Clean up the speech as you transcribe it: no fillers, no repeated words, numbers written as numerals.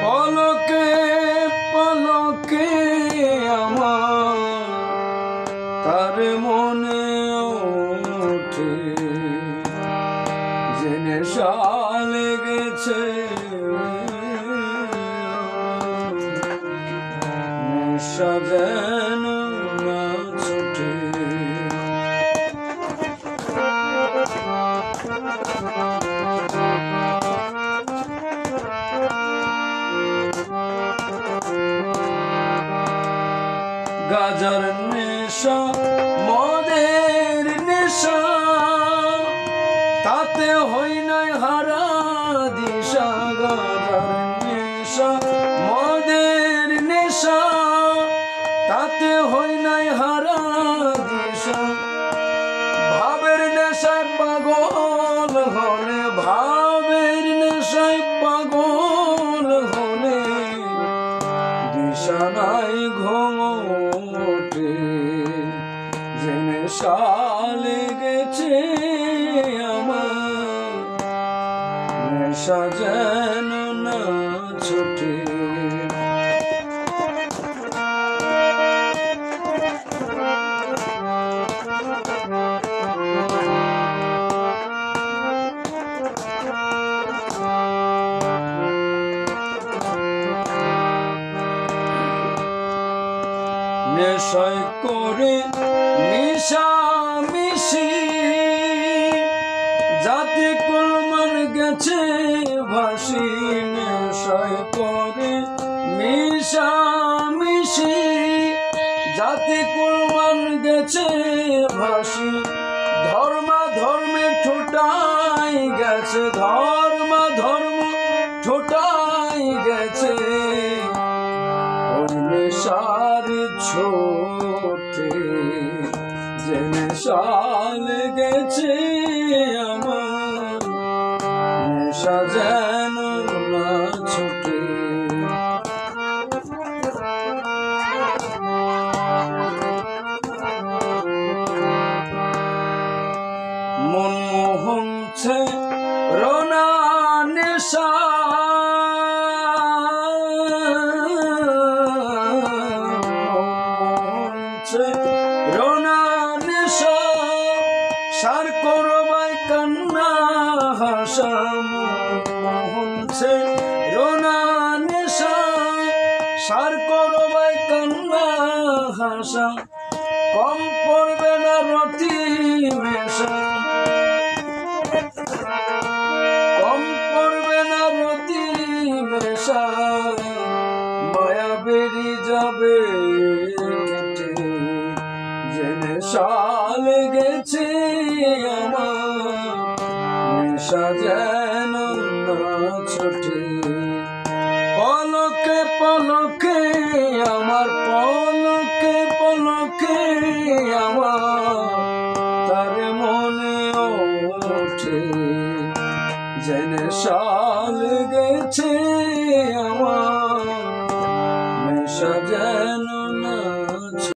পলকে পলকে আমার তার মনে ওঠে যে নেশা লেগেছে, নেশা যেন না ছুটে। গাজার নেশা মদের নেশা, তাতে হই নাই হারা দিশা। গাজার নেশা মদের নেশা, তাতে হই নাই হারা দিশা। ভাবের নেশায় পাগল হলে, ভাবের নেশায় পাগল হলে দিশা নাই ঘুমোটে। যে নেশা লেগেছে আমার, নেশা যেন না ছুটে। নেশায় করে মিশামিশি, জাতি কুলমান গেছে ভাসি। নেশায় করে মিশামিশি, জাতি কুলমান গেছে ভাসি। ধর্মা ধর্মে ঠোঁটাই গেছে, ধর্মা ধর্ম ঠোঁটাই গেছে। ওই নেশার ছোটে যে নেশা লেগেছে আমার, নেশা যেন না ছুটে। মনমোহনছে রোনা নেশা, রোনা নেশা। সার করবাই কান্না হাসা, মোহনছে রোনা নেশা। সার করবাই কান্না হাসা, কম পড়বে না রতি মেশা। কম পড়বে না রতি মেশা, মায়া বেরিয়ে যাবে কেটে। যে নেশা লেগেছে আমার, নেশা যেন না ছুটে। পলকে পলকে আমার, পলকে পলকে আমার